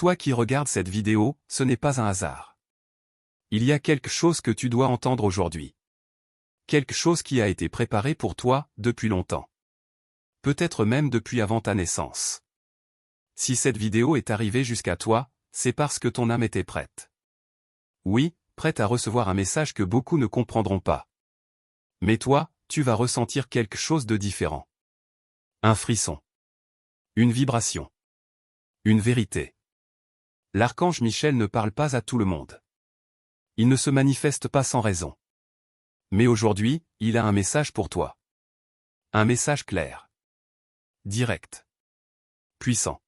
toi qui regardes cette vidéo, ce n'est pas un hasard. Il y a quelque chose que tu dois entendre aujourd'hui. Quelque chose qui a été préparé pour toi, depuis longtemps. Peut-être même depuis avant ta naissance. Si cette vidéo est arrivée jusqu'à toi, c'est parce que ton âme était prête. Oui, prête à recevoir un message que beaucoup ne comprendront pas. Mais toi, tu vas ressentir quelque chose de différent. Un frisson. Une vibration. Une vérité. L'archange Michel ne parle pas à tout le monde. Il ne se manifeste pas sans raison. Mais aujourd'hui, il a un message pour toi. Un message clair. Direct. Puissant.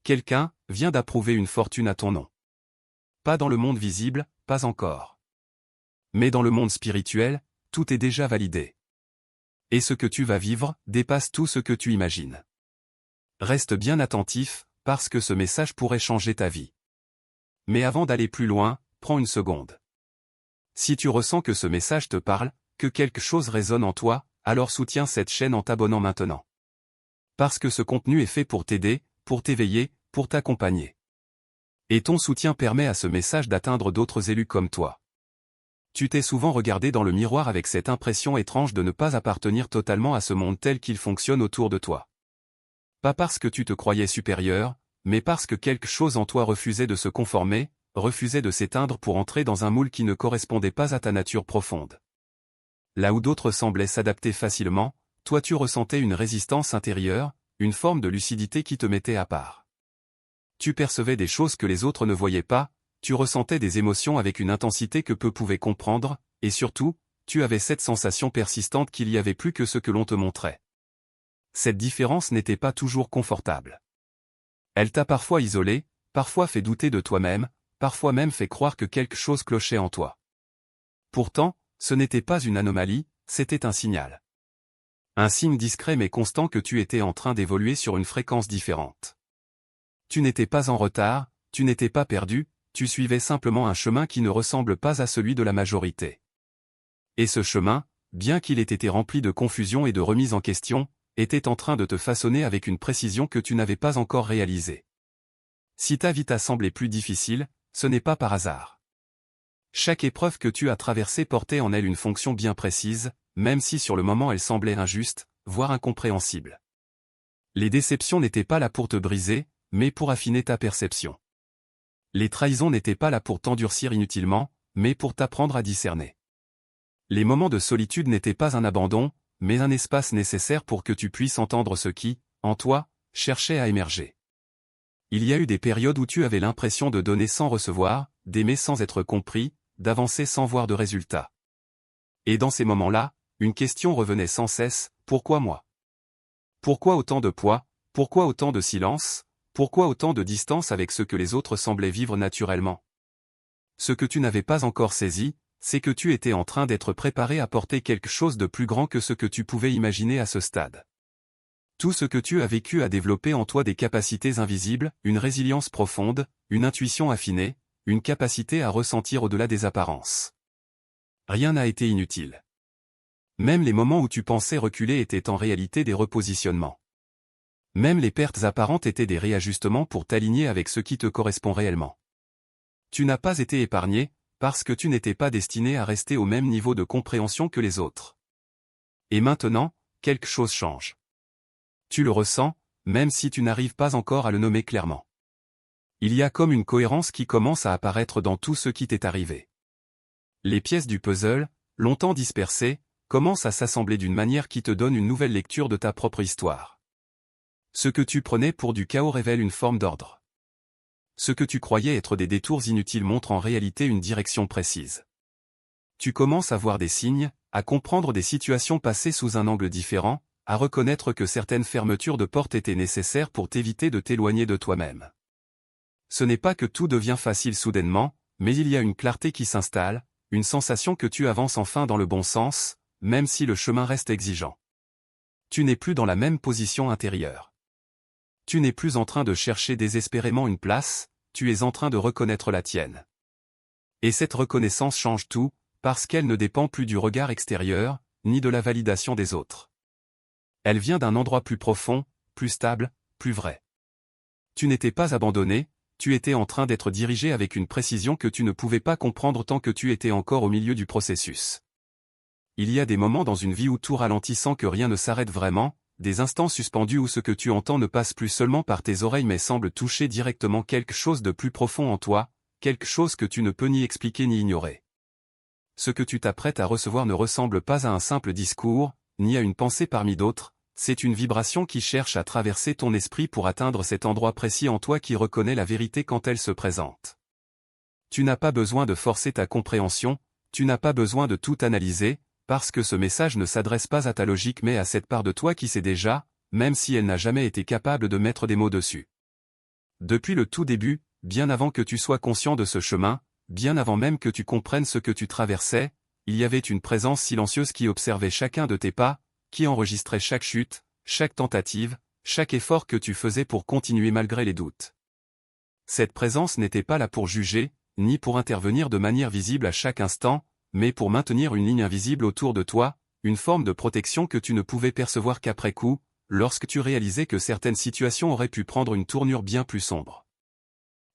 Quelqu'un vient d'approuver une fortune à ton nom. Pas dans le monde visible, pas encore. Mais dans le monde spirituel, tout est déjà validé. Et ce que tu vas vivre dépasse tout ce que tu imagines. Reste bien attentif, parce que ce message pourrait changer ta vie. Mais avant d'aller plus loin, prends une seconde. Si tu ressens que ce message te parle, que quelque chose résonne en toi, alors soutiens cette chaîne en t'abonnant maintenant. Parce que ce contenu est fait pour t'aider, pour t'éveiller, pour t'accompagner. Et ton soutien permet à ce message d'atteindre d'autres élus comme toi. Tu t'es souvent regardé dans le miroir avec cette impression étrange de ne pas appartenir totalement à ce monde tel qu'il fonctionne autour de toi. Pas parce que tu te croyais supérieur, mais parce que quelque chose en toi refusait de se conformer, refusait de s'éteindre pour entrer dans un moule qui ne correspondait pas à ta nature profonde. Là où d'autres semblaient s'adapter facilement, toi tu ressentais une résistance intérieure, une forme de lucidité qui te mettait à part. Tu percevais des choses que les autres ne voyaient pas, tu ressentais des émotions avec une intensité que peu pouvaient comprendre, et surtout, tu avais cette sensation persistante qu'il y avait plus que ce que l'on te montrait. Cette différence n'était pas toujours confortable. Elle t'a parfois isolé, parfois fait douter de toi-même, parfois même fait croire que quelque chose clochait en toi. Pourtant, ce n'était pas une anomalie, c'était un signal. Un signe discret mais constant que tu étais en train d'évoluer sur une fréquence différente. Tu n'étais pas en retard, tu n'étais pas perdu, tu suivais simplement un chemin qui ne ressemble pas à celui de la majorité. Et ce chemin, bien qu'il ait été rempli de confusion et de remise en question, était en train de te façonner avec une précision que tu n'avais pas encore réalisée. Si ta vie t'a semblé plus difficile, ce n'est pas par hasard. Chaque épreuve que tu as traversée portait en elle une fonction bien précise, même si sur le moment elle semblait injuste, voire incompréhensible. Les déceptions n'étaient pas là pour te briser, mais pour affiner ta perception. Les trahisons n'étaient pas là pour t'endurcir inutilement, mais pour t'apprendre à discerner. Les moments de solitude n'étaient pas un abandon, mais un espace nécessaire pour que tu puisses entendre ce qui, en toi, cherchait à émerger. Il y a eu des périodes où tu avais l'impression de donner sans recevoir, d'aimer sans être compris, d'avancer sans voir de résultats. Et dans ces moments-là, une question revenait sans cesse, pourquoi moi? Pourquoi autant de poids, pourquoi autant de silence, pourquoi autant de distance avec ce que les autres semblaient vivre naturellement? Ce que tu n'avais pas encore saisi, c'est que tu étais en train d'être préparé à porter quelque chose de plus grand que ce que tu pouvais imaginer à ce stade. Tout ce que tu as vécu a développé en toi des capacités invisibles, une résilience profonde, une intuition affinée, une capacité à ressentir au-delà des apparences. Rien n'a été inutile. Même les moments où tu pensais reculer étaient en réalité des repositionnements. Même les pertes apparentes étaient des réajustements pour t'aligner avec ce qui te correspond réellement. Tu n'as pas été épargné, parce que tu n'étais pas destiné à rester au même niveau de compréhension que les autres. Et maintenant, quelque chose change. Tu le ressens, même si tu n'arrives pas encore à le nommer clairement. Il y a comme une cohérence qui commence à apparaître dans tout ce qui t'est arrivé. Les pièces du puzzle, longtemps dispersées, commencent à s'assembler d'une manière qui te donne une nouvelle lecture de ta propre histoire. Ce que tu prenais pour du chaos révèle une forme d'ordre. Ce que tu croyais être des détours inutiles montre en réalité une direction précise. Tu commences à voir des signes, à comprendre des situations passées sous un angle différent, à reconnaître que certaines fermetures de portes étaient nécessaires pour t'éviter de t'éloigner de toi-même. Ce n'est pas que tout devient facile soudainement, mais il y a une clarté qui s'installe, une sensation que tu avances enfin dans le bon sens, même si le chemin reste exigeant. Tu n'es plus dans la même position intérieure. Tu n'es plus en train de chercher désespérément une place, tu es en train de reconnaître la tienne. Et cette reconnaissance change tout, parce qu'elle ne dépend plus du regard extérieur, ni de la validation des autres. Elle vient d'un endroit plus profond, plus stable, plus vrai. Tu n'étais pas abandonné, tu étais en train d'être dirigé avec une précision que tu ne pouvais pas comprendre tant que tu étais encore au milieu du processus. Il y a des moments dans une vie où tout ralentit sans que rien ne s'arrête vraiment, des instants suspendus où ce que tu entends ne passe plus seulement par tes oreilles mais semble toucher directement quelque chose de plus profond en toi, quelque chose que tu ne peux ni expliquer ni ignorer. Ce que tu t'apprêtes à recevoir ne ressemble pas à un simple discours, ni à une pensée parmi d'autres, c'est une vibration qui cherche à traverser ton esprit pour atteindre cet endroit précis en toi qui reconnaît la vérité quand elle se présente. Tu n'as pas besoin de forcer ta compréhension, tu n'as pas besoin de tout analyser, parce que ce message ne s'adresse pas à ta logique mais à cette part de toi qui sait déjà, même si elle n'a jamais été capable de mettre des mots dessus. Depuis le tout début, bien avant que tu sois conscient de ce chemin, bien avant même que tu comprennes ce que tu traversais, il y avait une présence silencieuse qui observait chacun de tes pas, qui enregistrait chaque chute, chaque tentative, chaque effort que tu faisais pour continuer malgré les doutes. Cette présence n'était pas là pour juger, ni pour intervenir de manière visible à chaque instant, mais pour maintenir une ligne invisible autour de toi, une forme de protection que tu ne pouvais percevoir qu'après coup, lorsque tu réalisais que certaines situations auraient pu prendre une tournure bien plus sombre.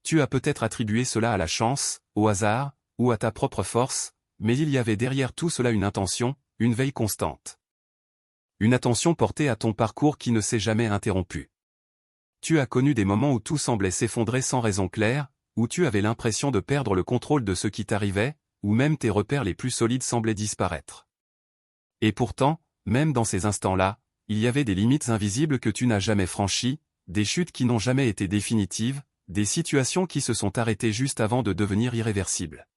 Tu as peut-être attribué cela à la chance, au hasard, ou à ta propre force, mais il y avait derrière tout cela une intention, une veille constante. Une attention portée à ton parcours qui ne s'est jamais interrompu. Tu as connu des moments où tout semblait s'effondrer sans raison claire, où tu avais l'impression de perdre le contrôle de ce qui t'arrivait, où même tes repères les plus solides semblaient disparaître. Et pourtant, même dans ces instants-là, il y avait des limites invisibles que tu n'as jamais franchies, des chutes qui n'ont jamais été définitives, des situations qui se sont arrêtées juste avant de devenir irréversibles.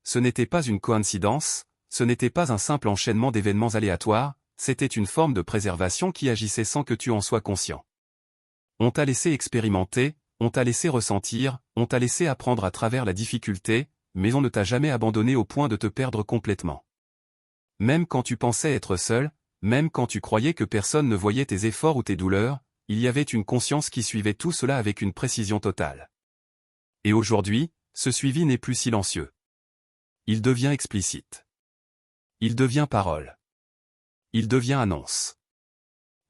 Ce n'était pas une coïncidence, ce n'était pas un simple enchaînement d'événements aléatoires, c'était une forme de préservation qui agissait sans que tu en sois conscient. On t'a laissé expérimenter, on t'a laissé ressentir, on t'a laissé apprendre à travers la difficulté, mais on ne t'a jamais abandonné au point de te perdre complètement. Même quand tu pensais être seul, même quand tu croyais que personne ne voyait tes efforts ou tes douleurs, il y avait une conscience qui suivait tout cela avec une précision totale. Et aujourd'hui, ce suivi n'est plus silencieux. Il devient explicite. Il devient parole. Il devient annonce.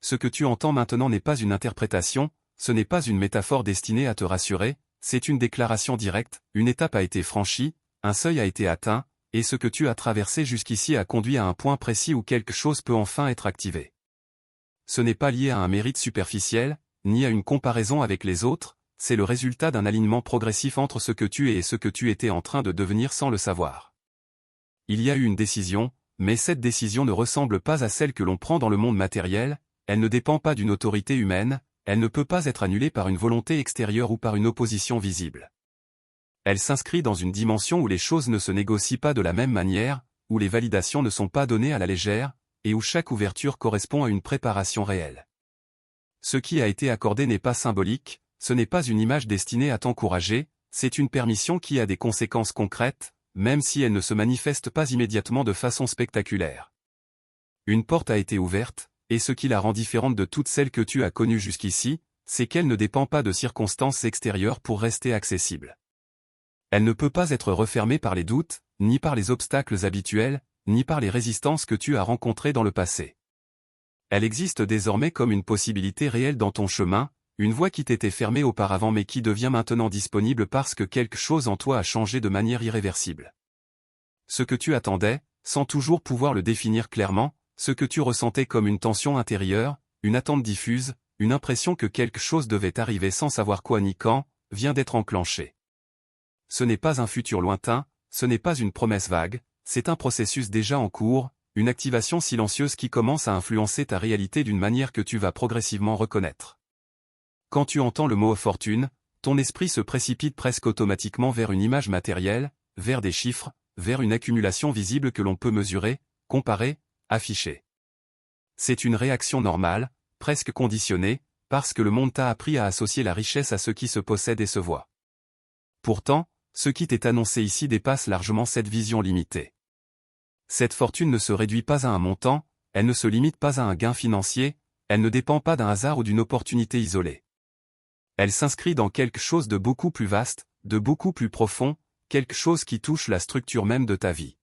Ce que tu entends maintenant n'est pas une interprétation, ce n'est pas une métaphore destinée à te rassurer, c'est une déclaration directe, une étape a été franchie, un seuil a été atteint, et ce que tu as traversé jusqu'ici a conduit à un point précis où quelque chose peut enfin être activé. Ce n'est pas lié à un mérite superficiel, ni à une comparaison avec les autres, c'est le résultat d'un alignement progressif entre ce que tu es et ce que tu étais en train de devenir sans le savoir. Il y a eu une décision, mais cette décision ne ressemble pas à celle que l'on prend dans le monde matériel, elle ne dépend pas d'une autorité humaine, elle ne peut pas être annulée par une volonté extérieure ou par une opposition visible. Elle s'inscrit dans une dimension où les choses ne se négocient pas de la même manière, où les validations ne sont pas données à la légère, et où chaque ouverture correspond à une préparation réelle. Ce qui a été accordé n'est pas symbolique, ce n'est pas une image destinée à t'encourager, c'est une permission qui a des conséquences concrètes, même si elle ne se manifeste pas immédiatement de façon spectaculaire. Une porte a été ouverte, et ce qui la rend différente de toutes celles que tu as connues jusqu'ici, c'est qu'elle ne dépend pas de circonstances extérieures pour rester accessible. Elle ne peut pas être refermée par les doutes, ni par les obstacles habituels, ni par les résistances que tu as rencontrées dans le passé. Elle existe désormais comme une possibilité réelle dans ton chemin, une voie qui t'était fermée auparavant mais qui devient maintenant disponible parce que quelque chose en toi a changé de manière irréversible. Ce que tu attendais, sans toujours pouvoir le définir clairement, ce que tu ressentais comme une tension intérieure, une attente diffuse, une impression que quelque chose devait arriver sans savoir quoi ni quand, vient d'être enclenché. Ce n'est pas un futur lointain, ce n'est pas une promesse vague, c'est un processus déjà en cours, une activation silencieuse qui commence à influencer ta réalité d'une manière que tu vas progressivement reconnaître. Quand tu entends le mot fortune, ton esprit se précipite presque automatiquement vers une image matérielle, vers des chiffres, vers une accumulation visible que l'on peut mesurer, comparer, afficher. C'est une réaction normale, presque conditionnée, parce que le monde t'a appris à associer la richesse à ce qui se possède et se voit. Pourtant, ce qui t'est annoncé ici dépasse largement cette vision limitée. Cette fortune ne se réduit pas à un montant, elle ne se limite pas à un gain financier, elle ne dépend pas d'un hasard ou d'une opportunité isolée. Elle s'inscrit dans quelque chose de beaucoup plus vaste, de beaucoup plus profond, quelque chose qui touche la structure même de ta vie.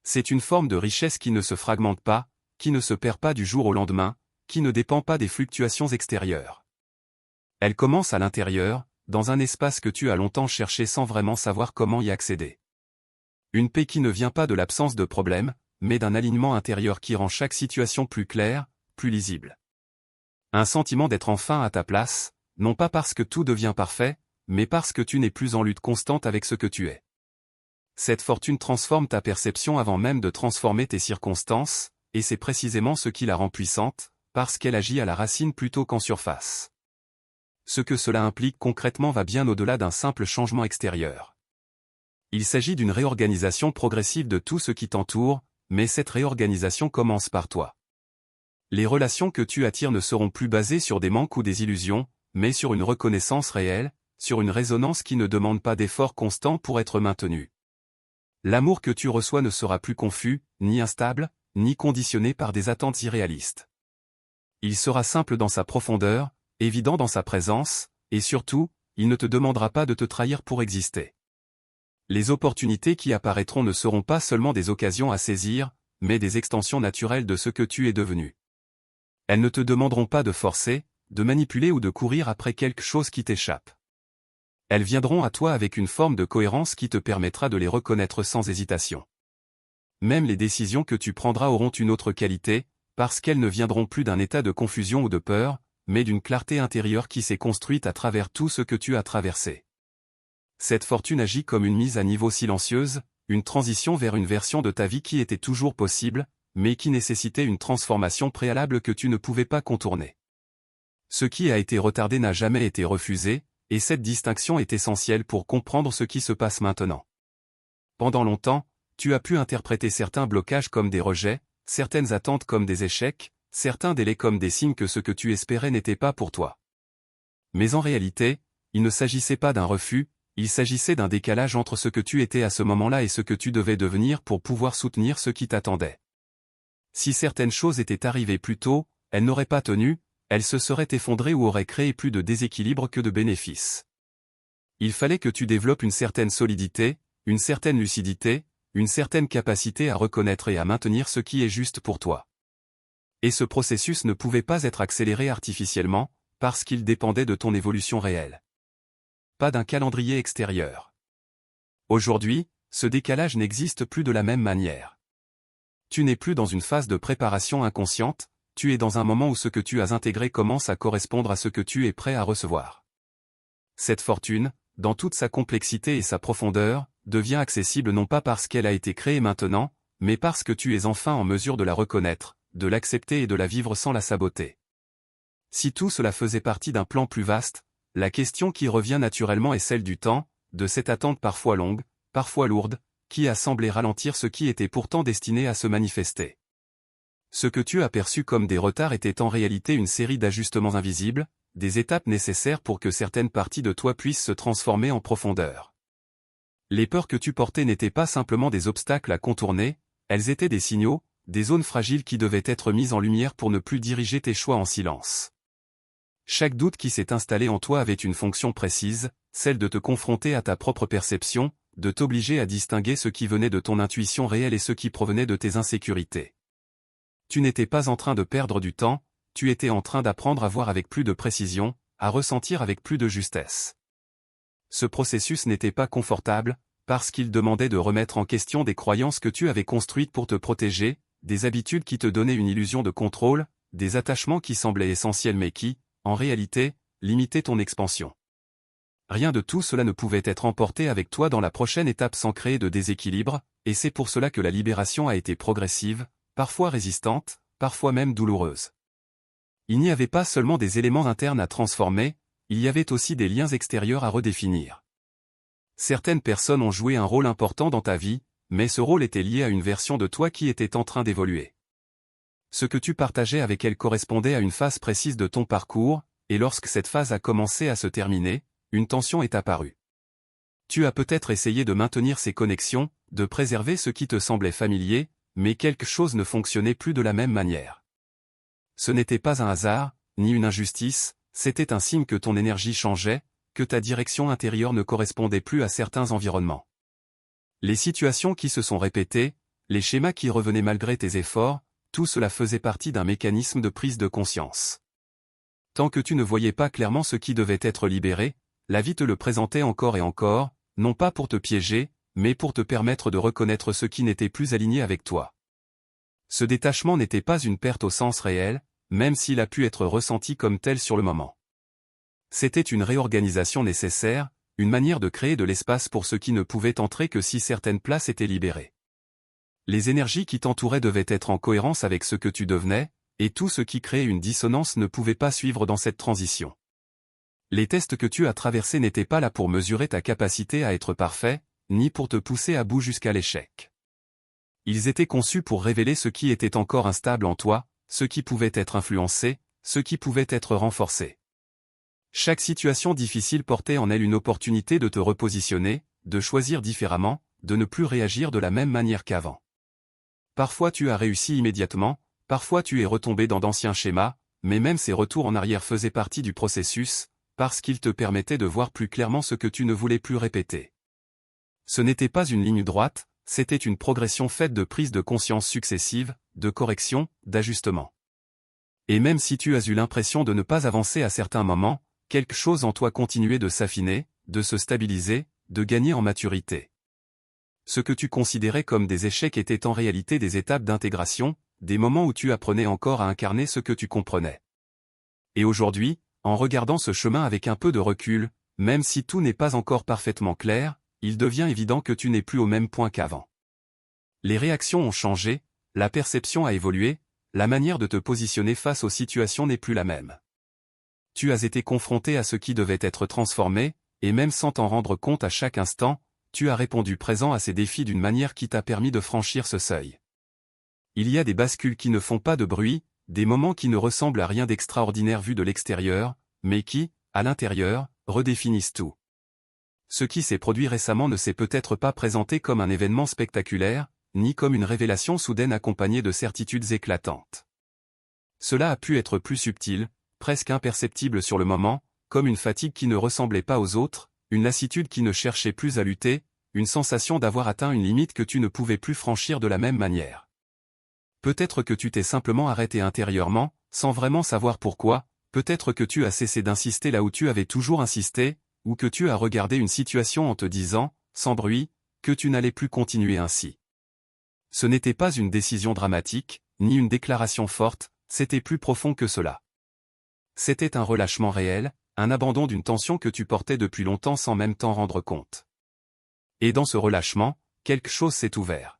C'est une forme de richesse qui ne se fragmente pas, qui ne se perd pas du jour au lendemain, qui ne dépend pas des fluctuations extérieures. Elle commence à l'intérieur, dans un espace que tu as longtemps cherché sans vraiment savoir comment y accéder. Une paix qui ne vient pas de l'absence de problème, mais d'un alignement intérieur qui rend chaque situation plus claire, plus lisible. Un sentiment d'être enfin à ta place, non pas parce que tout devient parfait, mais parce que tu n'es plus en lutte constante avec ce que tu es. Cette fortune transforme ta perception avant même de transformer tes circonstances, et c'est précisément ce qui la rend puissante, parce qu'elle agit à la racine plutôt qu'en surface. Ce que cela implique concrètement va bien au-delà d'un simple changement extérieur. Il s'agit d'une réorganisation progressive de tout ce qui t'entoure, mais cette réorganisation commence par toi. Les relations que tu attires ne seront plus basées sur des manques ou des illusions, mais sur une reconnaissance réelle, sur une résonance qui ne demande pas d'efforts constants pour être maintenue. L'amour que tu reçois ne sera plus confus, ni instable, ni conditionné par des attentes irréalistes. Il sera simple dans sa profondeur, évident dans sa présence, et surtout, il ne te demandera pas de te trahir pour exister. Les opportunités qui apparaîtront ne seront pas seulement des occasions à saisir, mais des extensions naturelles de ce que tu es devenu. Elles ne te demanderont pas de forcer, de manipuler ou de courir après quelque chose qui t'échappe. Elles viendront à toi avec une forme de cohérence qui te permettra de les reconnaître sans hésitation. Même les décisions que tu prendras auront une autre qualité, parce qu'elles ne viendront plus d'un état de confusion ou de peur, mais d'une clarté intérieure qui s'est construite à travers tout ce que tu as traversé. Cette fortune agit comme une mise à niveau silencieuse, une transition vers une version de ta vie qui était toujours possible, mais qui nécessitait une transformation préalable que tu ne pouvais pas contourner. Ce qui a été retardé n'a jamais été refusé, et cette distinction est essentielle pour comprendre ce qui se passe maintenant. Pendant longtemps, tu as pu interpréter certains blocages comme des rejets, certaines attentes comme des échecs, certains délais comme des signes que ce que tu espérais n'était pas pour toi. Mais en réalité, il ne s'agissait pas d'un refus, il s'agissait d'un décalage entre ce que tu étais à ce moment-là et ce que tu devais devenir pour pouvoir soutenir ce qui t'attendait. Si certaines choses étaient arrivées plus tôt, elles n'auraient pas tenu, elles se seraient effondrées ou auraient créé plus de déséquilibre que de bénéfices. Il fallait que tu développes une certaine solidité, une certaine lucidité, une certaine capacité à reconnaître et à maintenir ce qui est juste pour toi. Et ce processus ne pouvait pas être accéléré artificiellement, parce qu'il dépendait de ton évolution réelle. Pas d'un calendrier extérieur. Aujourd'hui, ce décalage n'existe plus de la même manière. Tu n'es plus dans une phase de préparation inconsciente, tu es dans un moment où ce que tu as intégré commence à correspondre à ce que tu es prêt à recevoir. Cette fortune, dans toute sa complexité et sa profondeur, devient accessible non pas parce qu'elle a été créée maintenant, mais parce que tu es enfin en mesure de la reconnaître, de l'accepter et de la vivre sans la saboter. Si tout cela faisait partie d'un plan plus vaste, la question qui revient naturellement est celle du temps, de cette attente parfois longue, parfois lourde, qui a semblé ralentir ce qui était pourtant destiné à se manifester. Ce que tu as perçu comme des retards était en réalité une série d'ajustements invisibles, des étapes nécessaires pour que certaines parties de toi puissent se transformer en profondeur. Les peurs que tu portais n'étaient pas simplement des obstacles à contourner, elles étaient des signaux, des zones fragiles qui devaient être mises en lumière pour ne plus diriger tes choix en silence. Chaque doute qui s'est installé en toi avait une fonction précise, celle de te confronter à ta propre perception, de t'obliger à distinguer ce qui venait de ton intuition réelle et ce qui provenait de tes insécurités. Tu n'étais pas en train de perdre du temps, tu étais en train d'apprendre à voir avec plus de précision, à ressentir avec plus de justesse. Ce processus n'était pas confortable, parce qu'il demandait de remettre en question des croyances que tu avais construites pour te protéger, des habitudes qui te donnaient une illusion de contrôle, des attachements qui semblaient essentiels mais qui, en réalité, limitaient ton expansion. Rien de tout cela ne pouvait être emporté avec toi dans la prochaine étape sans créer de déséquilibre, et c'est pour cela que la libération a été progressive, parfois résistante, parfois même douloureuse. Il n'y avait pas seulement des éléments internes à transformer, il y avait aussi des liens extérieurs à redéfinir. Certaines personnes ont joué un rôle important dans ta vie, mais ce rôle était lié à une version de toi qui était en train d'évoluer. Ce que tu partageais avec elles correspondait à une phase précise de ton parcours, et lorsque cette phase a commencé à se terminer, une tension est apparue. Tu as peut-être essayé de maintenir ces connexions, de préserver ce qui te semblait familier, mais quelque chose ne fonctionnait plus de la même manière. Ce n'était pas un hasard, ni une injustice, c'était un signe que ton énergie changeait, que ta direction intérieure ne correspondait plus à certains environnements. Les situations qui se sont répétées, les schémas qui revenaient malgré tes efforts, tout cela faisait partie d'un mécanisme de prise de conscience. Tant que tu ne voyais pas clairement ce qui devait être libéré, la vie te le présentait encore et encore, non pas pour te piéger, mais pour te permettre de reconnaître ce qui n'était plus aligné avec toi. Ce détachement n'était pas une perte au sens réel, même s'il a pu être ressenti comme tel sur le moment. C'était une réorganisation nécessaire, une manière de créer de l'espace pour ce qui ne pouvait entrer que si certaines places étaient libérées. Les énergies qui t'entouraient devaient être en cohérence avec ce que tu devenais, et tout ce qui créait une dissonance ne pouvait pas suivre dans cette transition. Les tests que tu as traversés n'étaient pas là pour mesurer ta capacité à être parfait, ni pour te pousser à bout jusqu'à l'échec. Ils étaient conçus pour révéler ce qui était encore instable en toi, ce qui pouvait être influencé, ce qui pouvait être renforcé. Chaque situation difficile portait en elle une opportunité de te repositionner, de choisir différemment, de ne plus réagir de la même manière qu'avant. Parfois tu as réussi immédiatement, parfois tu es retombé dans d'anciens schémas, mais même ces retours en arrière faisaient partie du processus, parce qu'ils te permettaient de voir plus clairement ce que tu ne voulais plus répéter. Ce n'était pas une ligne droite, c'était une progression faite de prises de conscience successives, de corrections, d'ajustements. Et même si tu as eu l'impression de ne pas avancer à certains moments, quelque chose en toi continuait de s'affiner, de se stabiliser, de gagner en maturité. Ce que tu considérais comme des échecs étaient en réalité des étapes d'intégration, des moments où tu apprenais encore à incarner ce que tu comprenais. Et aujourd'hui, en regardant ce chemin avec un peu de recul, même si tout n'est pas encore parfaitement clair, il devient évident que tu n'es plus au même point qu'avant. Les réactions ont changé, la perception a évolué, la manière de te positionner face aux situations n'est plus la même. Tu as été confronté à ce qui devait être transformé, et même sans t'en rendre compte à chaque instant, tu as répondu présent à ces défis d'une manière qui t'a permis de franchir ce seuil. Il y a des bascules qui ne font pas de bruit, des moments qui ne ressemblent à rien d'extraordinaire vu de l'extérieur, mais qui, à l'intérieur, redéfinissent tout. Ce qui s'est produit récemment ne s'est peut-être pas présenté comme un événement spectaculaire, ni comme une révélation soudaine accompagnée de certitudes éclatantes. Cela a pu être plus subtil, presque imperceptible sur le moment, comme une fatigue qui ne ressemblait pas aux autres, une lassitude qui ne cherchait plus à lutter, une sensation d'avoir atteint une limite que tu ne pouvais plus franchir de la même manière. Peut-être que tu t'es simplement arrêté intérieurement, sans vraiment savoir pourquoi, peut-être que tu as cessé d'insister là où tu avais toujours insisté, ou que tu as regardé une situation en te disant, sans bruit, que tu n'allais plus continuer ainsi. Ce n'était pas une décision dramatique, ni une déclaration forte, c'était plus profond que cela. C'était un relâchement réel, un abandon d'une tension que tu portais depuis longtemps sans même t'en rendre compte. Et dans ce relâchement, quelque chose s'est ouvert.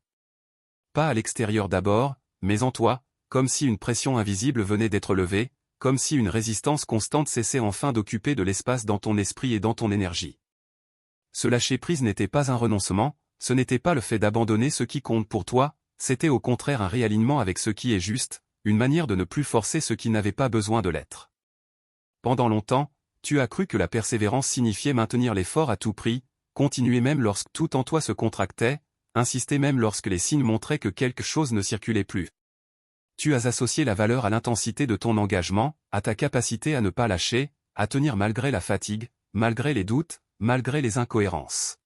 Pas à l'extérieur d'abord, mais en toi, comme si une pression invisible venait d'être levée, comme si une résistance constante cessait enfin d'occuper de l'espace dans ton esprit et dans ton énergie. Ce lâcher-prise n'était pas un renoncement, ce n'était pas le fait d'abandonner ce qui compte pour toi, c'était au contraire un réalignement avec ce qui est juste, une manière de ne plus forcer ce qui n'avait pas besoin de l'être. Pendant longtemps, tu as cru que la persévérance signifiait maintenir l'effort à tout prix, continuer même lorsque tout en toi se contractait, insister même lorsque les signes montraient que quelque chose ne circulait plus. Tu as associé la valeur à l'intensité de ton engagement, à ta capacité à ne pas lâcher, à tenir malgré la fatigue, malgré les doutes, malgré les incohérences.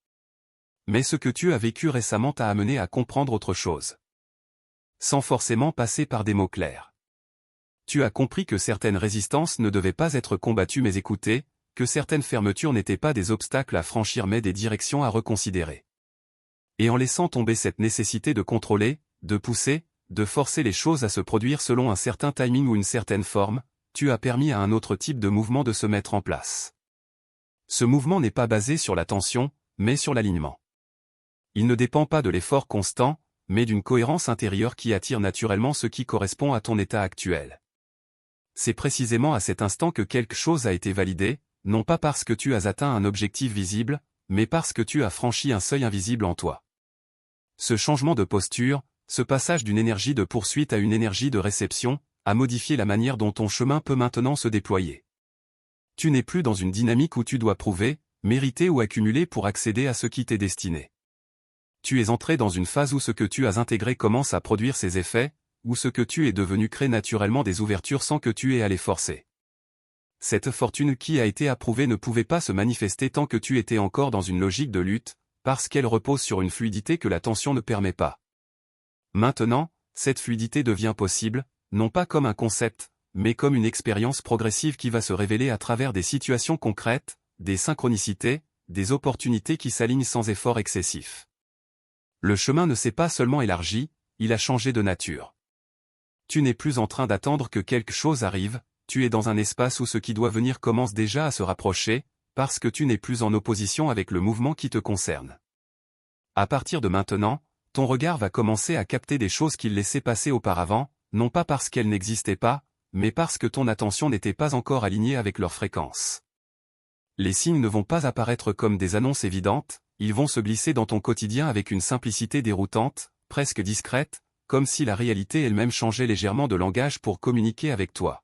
Mais ce que tu as vécu récemment t'a amené à comprendre autre chose. Sans forcément passer par des mots clairs. Tu as compris que certaines résistances ne devaient pas être combattues mais écoutées, que certaines fermetures n'étaient pas des obstacles à franchir mais des directions à reconsidérer. Et en laissant tomber cette nécessité de contrôler, de pousser, de forcer les choses à se produire selon un certain timing ou une certaine forme, tu as permis à un autre type de mouvement de se mettre en place. Ce mouvement n'est pas basé sur la tension, mais sur l'alignement. Il ne dépend pas de l'effort constant, mais d'une cohérence intérieure qui attire naturellement ce qui correspond à ton état actuel. C'est précisément à cet instant que quelque chose a été validé, non pas parce que tu as atteint un objectif visible, mais parce que tu as franchi un seuil invisible en toi. Ce changement de posture, ce passage d'une énergie de poursuite à une énergie de réception, a modifié la manière dont ton chemin peut maintenant se déployer. Tu n'es plus dans une dynamique où tu dois prouver, mériter ou accumuler pour accéder à ce qui t'est destiné. Tu es entré dans une phase où ce que tu as intégré commence à produire ses effets, où ce que tu es devenu crée naturellement des ouvertures sans que tu aies à les forcer. Cette fortune qui a été approuvée ne pouvait pas se manifester tant que tu étais encore dans une logique de lutte, parce qu'elle repose sur une fluidité que la tension ne permet pas. Maintenant, cette fluidité devient possible, non pas comme un concept, mais comme une expérience progressive qui va se révéler à travers des situations concrètes, des synchronicités, des opportunités qui s'alignent sans effort excessif. Le chemin ne s'est pas seulement élargi, il a changé de nature. Tu n'es plus en train d'attendre que quelque chose arrive, tu es dans un espace où ce qui doit venir commence déjà à se rapprocher, parce que tu n'es plus en opposition avec le mouvement qui te concerne. À partir de maintenant, ton regard va commencer à capter des choses qu'il laissait passer auparavant, non pas parce qu'elles n'existaient pas, mais parce que ton attention n'était pas encore alignée avec leur fréquence. Les signes ne vont pas apparaître comme des annonces évidentes, ils vont se glisser dans ton quotidien avec une simplicité déroutante, presque discrète, comme si la réalité elle-même changeait légèrement de langage pour communiquer avec toi.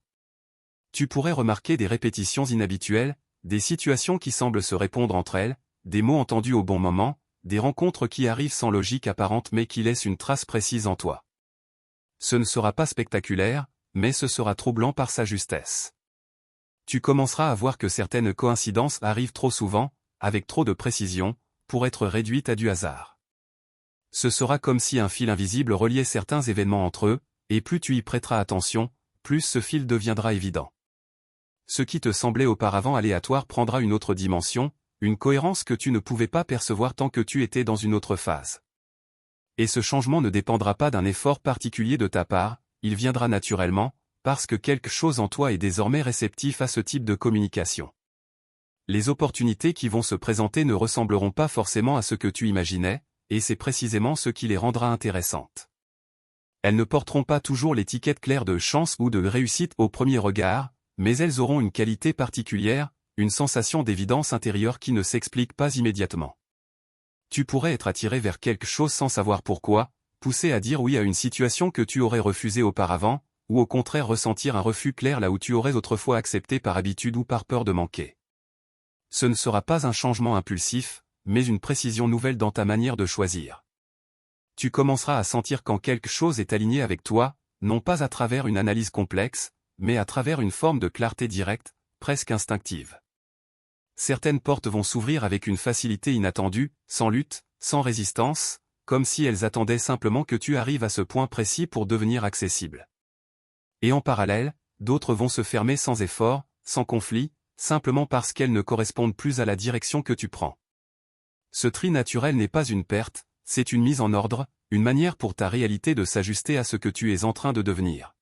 Tu pourrais remarquer des répétitions inhabituelles, des situations qui semblent se répondre entre elles, des mots entendus au bon moment, des rencontres qui arrivent sans logique apparente mais qui laissent une trace précise en toi. Ce ne sera pas spectaculaire, mais ce sera troublant par sa justesse. Tu commenceras à voir que certaines coïncidences arrivent trop souvent, avec trop de précision, pour être réduites à du hasard. Ce sera comme si un fil invisible reliait certains événements entre eux, et plus tu y prêteras attention, plus ce fil deviendra évident. Ce qui te semblait auparavant aléatoire prendra une autre dimension, une cohérence que tu ne pouvais pas percevoir tant que tu étais dans une autre phase. Et ce changement ne dépendra pas d'un effort particulier de ta part, il viendra naturellement, parce que quelque chose en toi est désormais réceptif à ce type de communication. Les opportunités qui vont se présenter ne ressembleront pas forcément à ce que tu imaginais, et c'est précisément ce qui les rendra intéressantes. Elles ne porteront pas toujours l'étiquette claire de chance ou de réussite au premier regard, mais elles auront une qualité particulière, une sensation d'évidence intérieure qui ne s'explique pas immédiatement. Tu pourrais être attiré vers quelque chose sans savoir pourquoi, poussé à dire oui à une situation que tu aurais refusée auparavant, ou au contraire ressentir un refus clair là où tu aurais autrefois accepté par habitude ou par peur de manquer. Ce ne sera pas un changement impulsif, mais une précision nouvelle dans ta manière de choisir. Tu commenceras à sentir quand quelque chose est aligné avec toi, non pas à travers une analyse complexe, mais à travers une forme de clarté directe, presque instinctive. Certaines portes vont s'ouvrir avec une facilité inattendue, sans lutte, sans résistance, comme si elles attendaient simplement que tu arrives à ce point précis pour devenir accessible. Et en parallèle, d'autres vont se fermer sans effort, sans conflit, simplement parce qu'elles ne correspondent plus à la direction que tu prends. Ce tri naturel n'est pas une perte, c'est une mise en ordre, une manière pour ta réalité de s'ajuster à ce que tu es en train de devenir.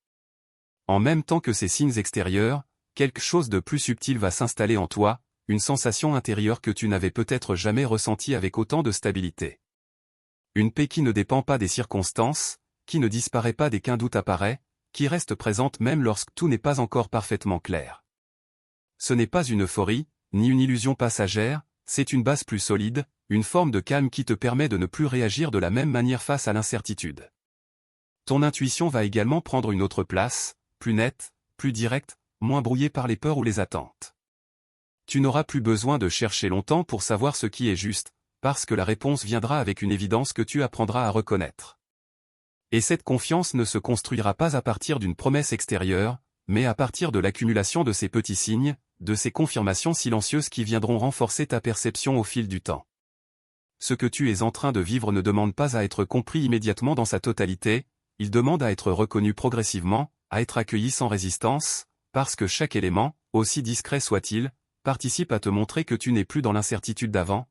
En même temps que ces signes extérieurs, quelque chose de plus subtil va s'installer en toi, une sensation intérieure que tu n'avais peut-être jamais ressentie avec autant de stabilité. Une paix qui ne dépend pas des circonstances, qui ne disparaît pas dès qu'un doute apparaît, qui reste présente même lorsque tout n'est pas encore parfaitement clair. Ce n'est pas une euphorie, ni une illusion passagère, c'est une base plus solide, une forme de calme qui te permet de ne plus réagir de la même manière face à l'incertitude. Ton intuition va également prendre une autre place, plus nette, plus directe, moins brouillée par les peurs ou les attentes. Tu n'auras plus besoin de chercher longtemps pour savoir ce qui est juste, parce que la réponse viendra avec une évidence que tu apprendras à reconnaître. Et cette confiance ne se construira pas à partir d'une promesse extérieure, mais à partir de l'accumulation de ces petits signes, de ces confirmations silencieuses qui viendront renforcer ta perception au fil du temps. Ce que tu es en train de vivre ne demande pas à être compris immédiatement dans sa totalité, il demande à être reconnu progressivement, à être accueilli sans résistance, parce que chaque élément, aussi discret soit-il, participe à te montrer que tu n'es plus dans l'incertitude d'avant,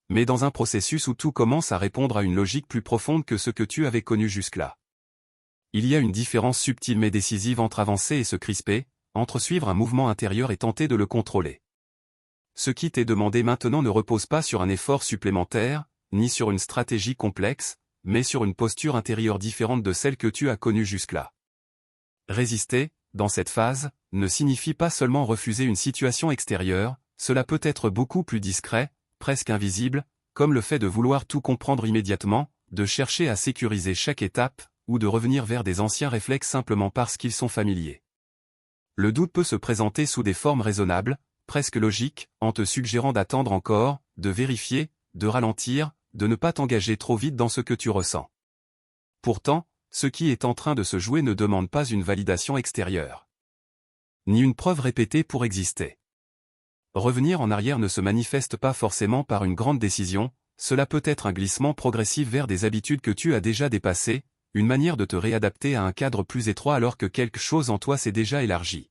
mais dans un processus où tout commence à répondre à une logique plus profonde que ce que tu avais connu jusque-là. Il y a une différence subtile mais décisive entre avancer et se crisper, entre suivre un mouvement intérieur et tenter de le contrôler. Ce qui t'est demandé maintenant ne repose pas sur un effort supplémentaire, ni sur une stratégie complexe, mais sur une posture intérieure différente de celle que tu as connue jusque-là. Résister, dans cette phase, ne signifie pas seulement refuser une situation extérieure, cela peut être beaucoup plus discret, presque invisible, comme le fait de vouloir tout comprendre immédiatement, de chercher à sécuriser chaque étape, ou de revenir vers des anciens réflexes simplement parce qu'ils sont familiers. Le doute peut se présenter sous des formes raisonnables, presque logiques, en te suggérant d'attendre encore, de vérifier, de ralentir, de ne pas t'engager trop vite dans ce que tu ressens. Pourtant, ce qui est en train de se jouer ne demande pas une validation extérieure, ni une preuve répétée pour exister. Revenir en arrière ne se manifeste pas forcément par une grande décision, cela peut être un glissement progressif vers des habitudes que tu as déjà dépassées, une manière de te réadapter à un cadre plus étroit alors que quelque chose en toi s'est déjà élargi.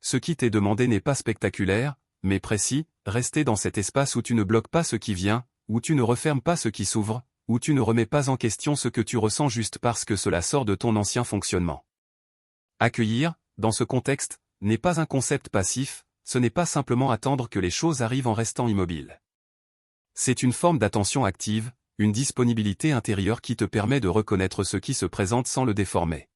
Ce qui t'est demandé n'est pas spectaculaire, mais précis, rester dans cet espace où tu ne bloques pas ce qui vient, où tu ne refermes pas ce qui s'ouvre, où tu ne remets pas en question ce que tu ressens juste parce que cela sort de ton ancien fonctionnement. Accueillir, dans ce contexte, n'est pas un concept passif, ce n'est pas simplement attendre que les choses arrivent en restant immobile. C'est une forme d'attention active, une disponibilité intérieure qui te permet de reconnaître ce qui se présente sans le déformer.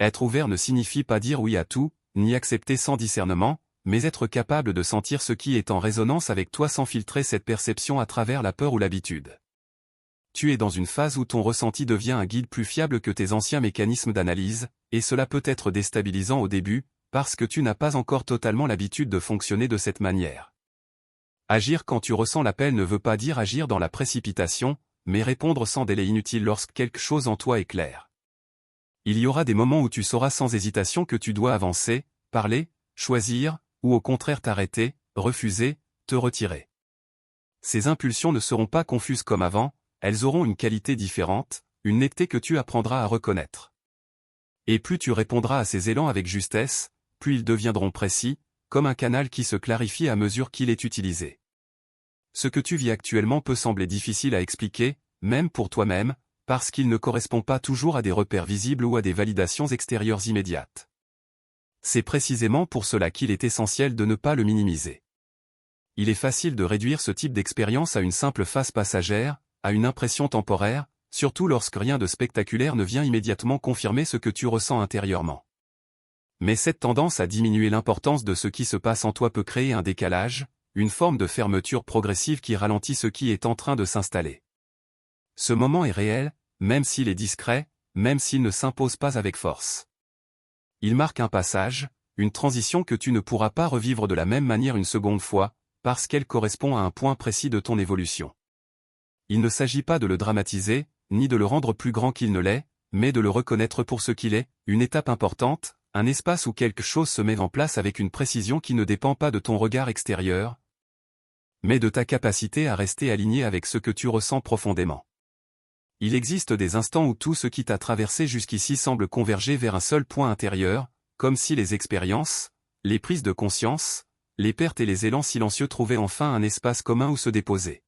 Être ouvert ne signifie pas dire oui à tout, ni accepter sans discernement, mais être capable de sentir ce qui est en résonance avec toi sans filtrer cette perception à travers la peur ou l'habitude. Tu es dans une phase où ton ressenti devient un guide plus fiable que tes anciens mécanismes d'analyse, et cela peut être déstabilisant au début, parce que tu n'as pas encore totalement l'habitude de fonctionner de cette manière. Agir quand tu ressens l'appel ne veut pas dire agir dans la précipitation, mais répondre sans délai inutile lorsque quelque chose en toi est clair. Il y aura des moments où tu sauras sans hésitation que tu dois avancer, parler, choisir, ou au contraire t'arrêter, refuser, te retirer. Ces impulsions ne seront pas confuses comme avant, elles auront une qualité différente, une netteté que tu apprendras à reconnaître. Et plus tu répondras à ces élans avec justesse, plus ils deviendront précis, comme un canal qui se clarifie à mesure qu'il est utilisé. Ce que tu vis actuellement peut sembler difficile à expliquer, même pour toi-même, parce qu'il ne correspond pas toujours à des repères visibles ou à des validations extérieures immédiates. C'est précisément pour cela qu'il est essentiel de ne pas le minimiser. Il est facile de réduire ce type d'expérience à une simple phase passagère, à une impression temporaire, surtout lorsque rien de spectaculaire ne vient immédiatement confirmer ce que tu ressens intérieurement. Mais cette tendance à diminuer l'importance de ce qui se passe en toi peut créer un décalage, une forme de fermeture progressive qui ralentit ce qui est en train de s'installer. Ce moment est réel, même s'il est discret, même s'il ne s'impose pas avec force. Il marque un passage, une transition que tu ne pourras pas revivre de la même manière une seconde fois, parce qu'elle correspond à un point précis de ton évolution. Il ne s'agit pas de le dramatiser, ni de le rendre plus grand qu'il ne l'est, mais de le reconnaître pour ce qu'il est, une étape importante, un espace où quelque chose se met en place avec une précision qui ne dépend pas de ton regard extérieur, mais de ta capacité à rester aligné avec ce que tu ressens profondément. Il existe des instants où tout ce qui t'a traversé jusqu'ici semble converger vers un seul point intérieur, comme si les expériences, les prises de conscience, les pertes et les élans silencieux trouvaient enfin un espace commun où se déposer.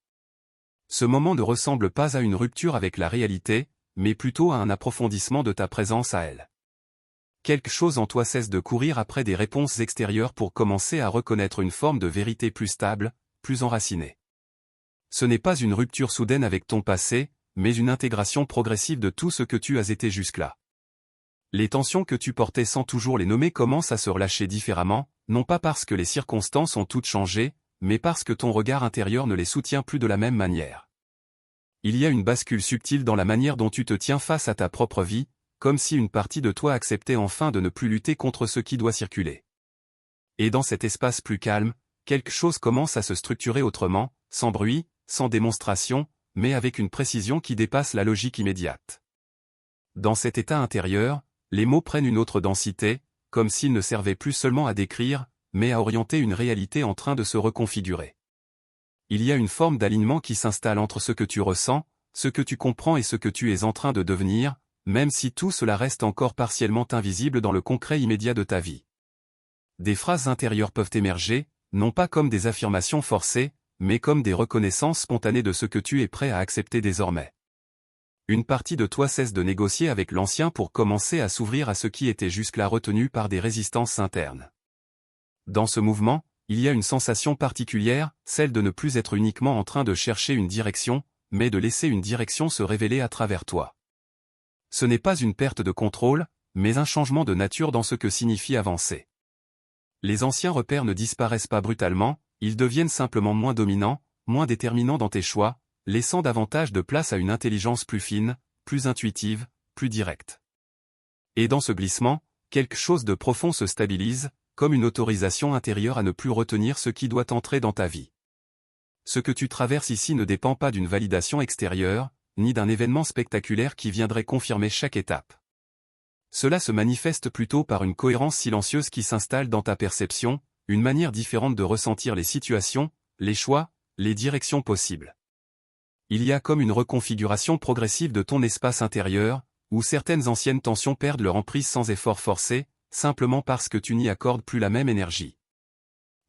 Ce moment ne ressemble pas à une rupture avec la réalité, mais plutôt à un approfondissement de ta présence à elle. Quelque chose en toi cesse de courir après des réponses extérieures pour commencer à reconnaître une forme de vérité plus stable, plus enracinée. Ce n'est pas une rupture soudaine avec ton passé, mais une intégration progressive de tout ce que tu as été jusque-là. Les tensions que tu portais sans toujours les nommer commencent à se relâcher différemment, non pas parce que les circonstances ont toutes changé, mais parce que ton regard intérieur ne les soutient plus de la même manière. Il y a une bascule subtile dans la manière dont tu te tiens face à ta propre vie, comme si une partie de toi acceptait enfin de ne plus lutter contre ce qui doit circuler. Et dans cet espace plus calme, quelque chose commence à se structurer autrement, sans bruit, sans démonstration, mais avec une précision qui dépasse la logique immédiate. Dans cet état intérieur, les mots prennent une autre densité, comme s'ils ne servaient plus seulement à décrire, mais à orienter une réalité en train de se reconfigurer. Il y a une forme d'alignement qui s'installe entre ce que tu ressens, ce que tu comprends et ce que tu es en train de devenir, même si tout cela reste encore partiellement invisible dans le concret immédiat de ta vie. Des phrases intérieures peuvent émerger, non pas comme des affirmations forcées, mais comme des reconnaissances spontanées de ce que tu es prêt à accepter désormais. Une partie de toi cesse de négocier avec l'ancien pour commencer à s'ouvrir à ce qui était jusque-là retenu par des résistances internes. Dans ce mouvement, il y a une sensation particulière, celle de ne plus être uniquement en train de chercher une direction, mais de laisser une direction se révéler à travers toi. Ce n'est pas une perte de contrôle, mais un changement de nature dans ce que signifie avancer. Les anciens repères ne disparaissent pas brutalement, ils deviennent simplement moins dominants, moins déterminants dans tes choix, laissant davantage de place à une intelligence plus fine, plus intuitive, plus directe. Et dans ce glissement, quelque chose de profond se stabilise, comme une autorisation intérieure à ne plus retenir ce qui doit entrer dans ta vie. Ce que tu traverses ici ne dépend pas d'une validation extérieure, ni d'un événement spectaculaire qui viendrait confirmer chaque étape. Cela se manifeste plutôt par une cohérence silencieuse qui s'installe dans ta perception, une manière différente de ressentir les situations, les choix, les directions possibles. Il y a comme une reconfiguration progressive de ton espace intérieur, où certaines anciennes tensions perdent leur emprise sans effort forcé, simplement parce que tu n'y accordes plus la même énergie.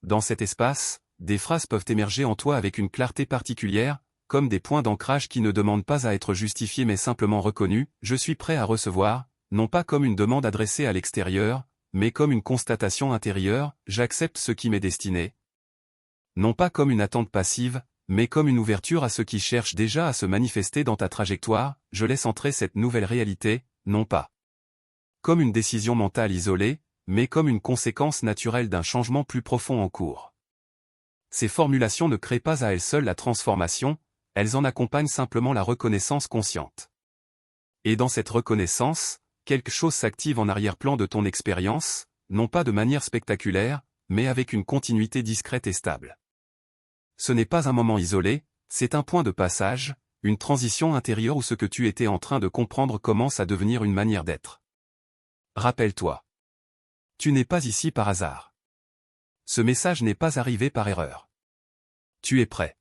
dans cet espace, des phrases peuvent émerger en toi avec une clarté particulière, comme des points d'ancrage qui ne demandent pas à être justifiés mais simplement reconnus. Je suis prêt à recevoir, non pas comme une demande adressée à l'extérieur, mais comme une constatation intérieure, j'accepte ce qui m'est destiné. Non pas comme une attente passive, mais comme une ouverture à ce qui cherche déjà à se manifester dans ta trajectoire, je laisse entrer cette nouvelle réalité, non pas comme une décision mentale isolée, mais comme une conséquence naturelle d'un changement plus profond en cours. Ces formulations ne créent pas à elles seules la transformation, elles en accompagnent simplement la reconnaissance consciente. Et dans cette reconnaissance, quelque chose s'active en arrière-plan de ton expérience, non pas de manière spectaculaire, mais avec une continuité discrète et stable. Ce n'est pas un moment isolé, c'est un point de passage, une transition intérieure où ce que tu étais en train de comprendre commence à devenir une manière d'être. Rappelle-toi. Tu n'es pas ici par hasard. Ce message n'est pas arrivé par erreur. Tu es prêt.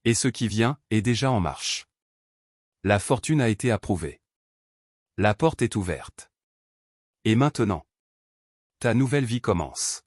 Et ce qui vient est déjà en marche. La fortune a été approuvée. La porte est ouverte. Et maintenant, ta nouvelle vie commence.